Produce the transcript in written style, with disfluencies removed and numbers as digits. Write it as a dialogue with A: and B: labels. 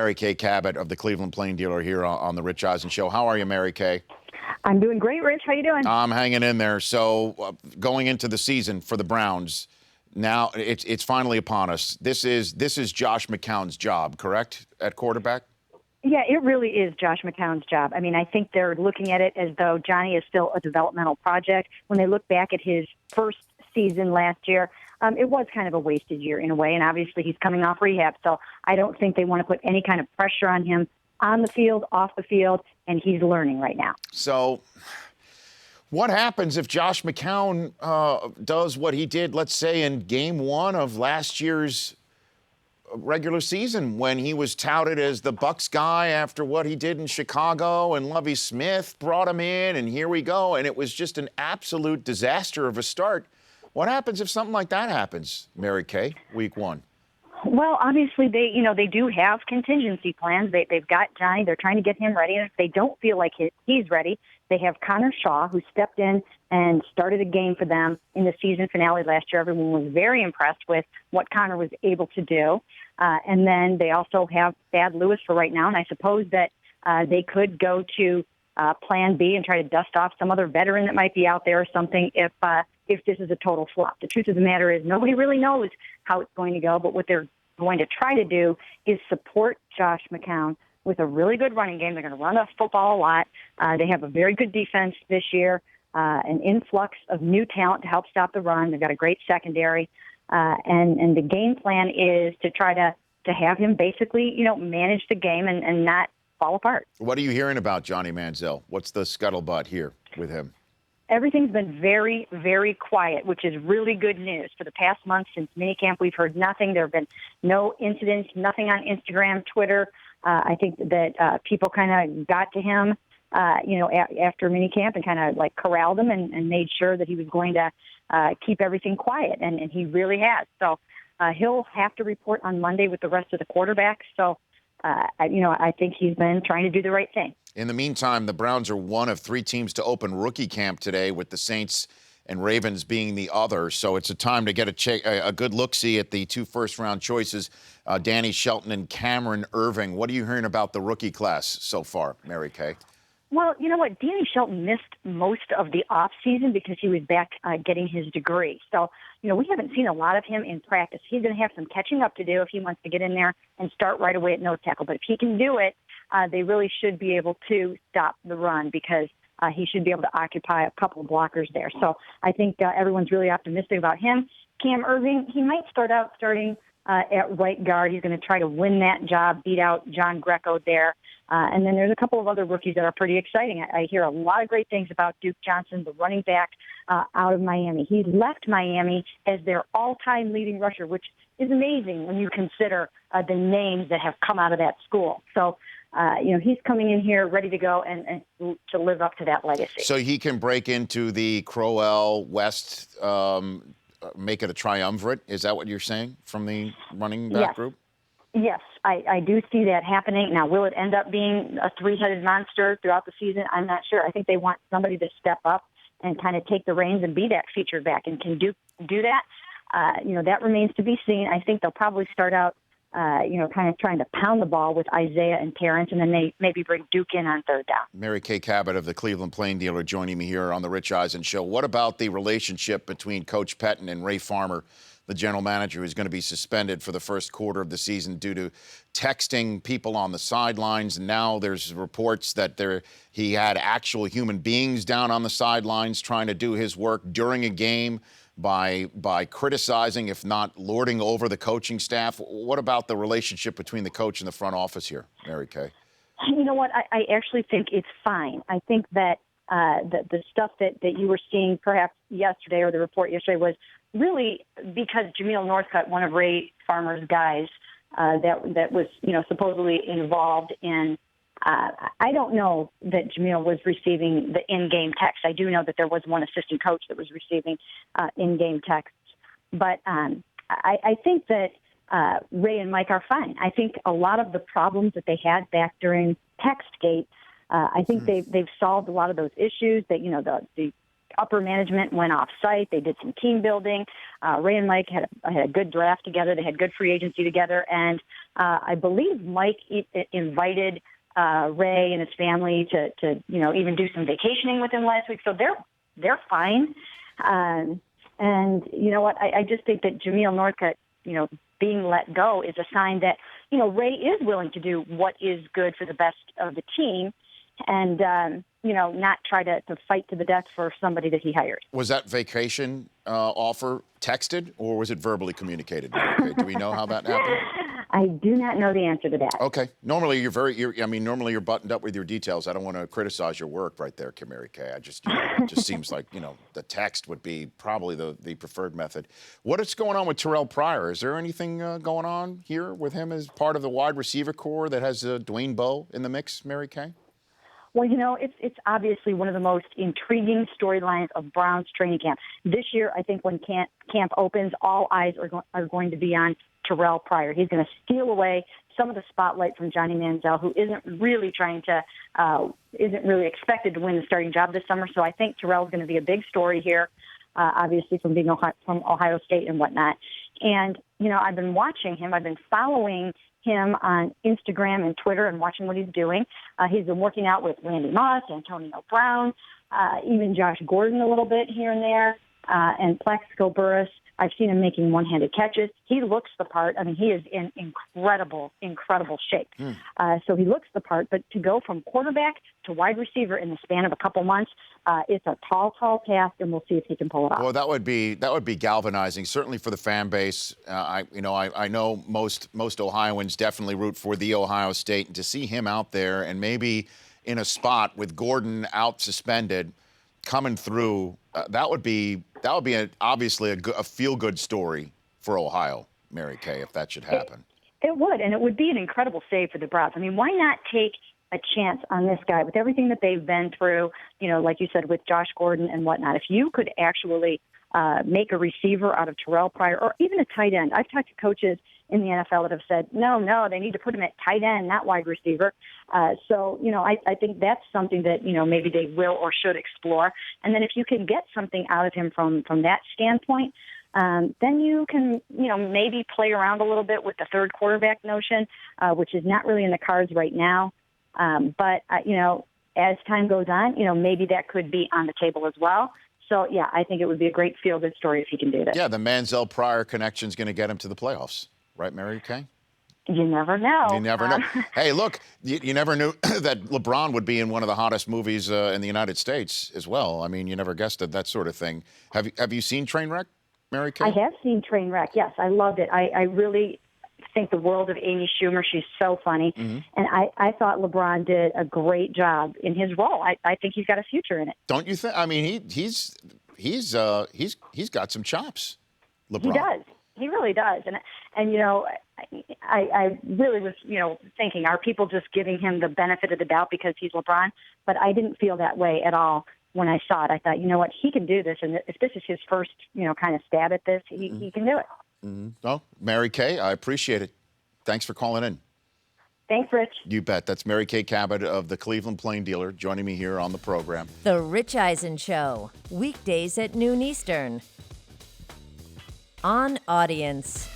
A: Mary Kay Cabot of the Cleveland Plain Dealer here on the Rich Eisen Show. How are you, Mary Kay?
B: I'm doing great, Rich. How you doing?
A: I'm hanging in there. So going into the season for the Browns, now it's finally upon us. This is Josh McCown's job, correct, at quarterback?
B: Yeah, it really is Josh McCown's job. I mean, I think they're looking at it as though Johnny is still a developmental project. When they look back at his first season last year, it was kind of a wasted year in a way, and obviously he's coming off rehab, so I don't think they want to put any kind of pressure on him on the field, off the field, and he's learning right now.
A: So what happens if Josh McCown does what he did, let's say, in game one of last year's regular season when he was touted as the Bucs guy after what he did in Chicago, and Lovie Smith brought him in, and here we go, and it was just an absolute disaster of a start. What happens if something like that happens, Mary Kay, week one?
B: Well, obviously they do have contingency plans. They've got Johnny. They're trying to get him ready, and if they don't feel like he's ready, they have Connor Shaw, who stepped in and started a game for them in the season finale last year. Everyone was very impressed with what Connor was able to do. And then they also have Thad Lewis for right now, and I suppose that they could go to plan B and try to dust off some other veteran that might be out there or something if this is a total flop. The truth of the matter is nobody really knows how it's going to go, but what they're going to try to do is support Josh McCown with a really good running game. They're going to run the football a lot. They have a very good defense this year, an influx of new talent to help stop the run. They've got a great secondary. And the game plan is to try to have him basically, manage the game and not fall apart.
A: What are you hearing about Johnny Manziel? What's the scuttlebutt here with him?
B: Everything's been very, very quiet, which is really good news. For the past month since minicamp, we've heard nothing. There have been no incidents, nothing on Instagram, Twitter. I think that people kind of got to him, after minicamp and kind of like corralled him and made sure that he was going to keep everything quiet, and he really has. So he'll have to report on Monday with the rest of the quarterbacks. So, I think he's been trying to do the right thing.
A: In the meantime, the Browns are one of three teams to open rookie camp today, with the Saints and Ravens being the other. So it's a time to get a good look-see at the two first-round choices, Danny Shelton and Cameron Irving. What are you hearing about the rookie class so far, Mary Kay?
B: Well, you know what? Danny Shelton missed most of the off-season because he was back getting his degree. So, we haven't seen a lot of him in practice. He's going to have some catching up to do if he wants to get in there and start right away at nose tackle. But if he can do it, they really should be able to stop the run because he should be able to occupy a couple of blockers there. So I think everyone's really optimistic about him. Cam Irving, he might start out starting at right guard. He's going to try to win that job, beat out John Greco there. And then there's a couple of other rookies that are pretty exciting. I hear a lot of great things about Duke Johnson, the running back out of Miami. He left Miami as their all-time leading rusher, which is amazing when you consider the names that have come out of that school. So, he's coming in here ready to go and to live up to that legacy.
A: So he can break into the Crowell West, make it a triumvirate. Is that what you're saying from the running back group?
B: Yes, I do see that happening. Now, will it end up being a three-headed monster throughout the season? I'm not sure. I think they want somebody to step up and kind of take the reins and be that featured back, and can do that. That remains to be seen. I think they'll probably start out, kind of trying to pound the ball with Isaiah and Terrence, and then they maybe bring Duke in on third down.
A: Mary Kay Cabot of the Cleveland Plain Dealer joining me here on the Rich Eisen Show. What about the relationship between Coach Pettine and Ray Farmer, the general manager, who's going to be suspended for the first quarter of the season due to texting people on the sidelines? And now there's reports that he had actual human beings down on the sidelines trying to do his work during a game by criticizing, if not lording over, the coaching staff. What about the relationship between the coach and the front office here, Mary Kay?
B: You know what? I actually think it's fine. I think that the stuff that you were seeing perhaps yesterday, or the report yesterday, was really because Jameel Northcutt, one of Ray Farmer's guys, that was supposedly involved in. I don't know that Jameel was receiving the in-game text. I do know that there was one assistant coach that was receiving in-game texts. But I think that Ray and Mike are fine. I think a lot of the problems that they had back during TextGate, I think they've solved a lot of those issues. That the upper management went off site. They did some team building. Ray and Mike had a good draft together. They had good free agency together. And I believe Mike invited Ray and his family to even do some vacationing with him last week. So they're fine. And you know what? I just think that Jameel Northcutt, being let go is a sign that, Ray is willing to do what is good for the best of the team and, not try to fight to the death for somebody that he hired.
A: Was that vacation offer texted or was it verbally communicated? Okay. Do we know how that happened?
B: I do not know the answer to that.
A: Okay. Normally normally you're buttoned up with your details. I don't want to criticize your work right there, Mary Kay. It just seems like, the text would be probably the preferred method. What is going on with Terrell Pryor? Is there anything going on here with him as part of the wide receiver core that has Dwayne Bowe in the mix, Mary Kay?
B: Well, it's obviously one of the most intriguing storylines of Browns training camp. This year, I think when camp opens, all eyes are going to be on Terrell Pryor. He's going to steal away some of the spotlight from Johnny Manziel, who isn't really expected to win the starting job this summer. So I think Terrell's going to be a big story here, obviously from being from Ohio State and whatnot. And, I've been watching him. I've been following him on Instagram and Twitter and watching what he's doing. He's been working out with Randy Moss, Antonio Brown, even Josh Gordon a little bit here and there, and Plaxico Burress. I've seen him making one-handed catches. He looks the part. I mean, he is in incredible shape. So he looks the part. But to go from quarterback to wide receiver in the span of a couple months, it's a tall task, and we'll see if he can pull it off.
A: Well, that would be galvanizing, certainly for the fan base. I know most Ohioans definitely root for the Ohio State, and to see him out there and maybe in a spot with Gordon out suspended, coming through, that would be obviously a feel-good story for Ohio, Mary Kay, if that should happen.
B: It would, and it would be an incredible save for the Browns. I mean, why not take a chance on this guy with everything that they've been through, like you said, with Josh Gordon and whatnot? If you could actually make a receiver out of Terrell Pryor or even a tight end. I've talked to coaches in the NFL that have said, no, they need to put him at tight end, not wide receiver. So, I think that's something that, maybe they will or should explore. And then if you can get something out of him from that standpoint, then you can, maybe play around a little bit with the third quarterback notion, which is not really in the cards right now. But as time goes on, maybe that could be on the table as well. So, yeah, I think it would be a great feel-good story if he can do this.
A: Yeah, the Manziel-Pryor connection is going to get him to the playoffs. Right, Mary Kay?
B: You never know.
A: You never know. Hey, look, you never knew that LeBron would be in one of the hottest movies in the United States as well. I mean, you never guessed that sort of thing. Have you seen Trainwreck, Mary Kay?
B: I have seen Trainwreck, yes. I loved it. I really think the world of Amy Schumer. She's so funny. Mm-hmm. And I thought LeBron did a great job in his role. I think he's got a future in it.
A: Don't you think? I mean, he's got some chops, LeBron.
B: He does. He really does. And I really was, thinking, are people just giving him the benefit of the doubt because he's LeBron? But I didn't feel that way at all when I saw it. I thought, what, he can do this. And if this is his first, kind of stab at this, he can do it.
A: Mm-hmm. Well, Mary Kay, I appreciate it. Thanks for calling in.
B: Thanks, Rich.
A: You bet. That's Mary Kay Cabot of the Cleveland Plain Dealer joining me here on the program.
C: The Rich Eisen Show, weekdays at noon Eastern. On Audience.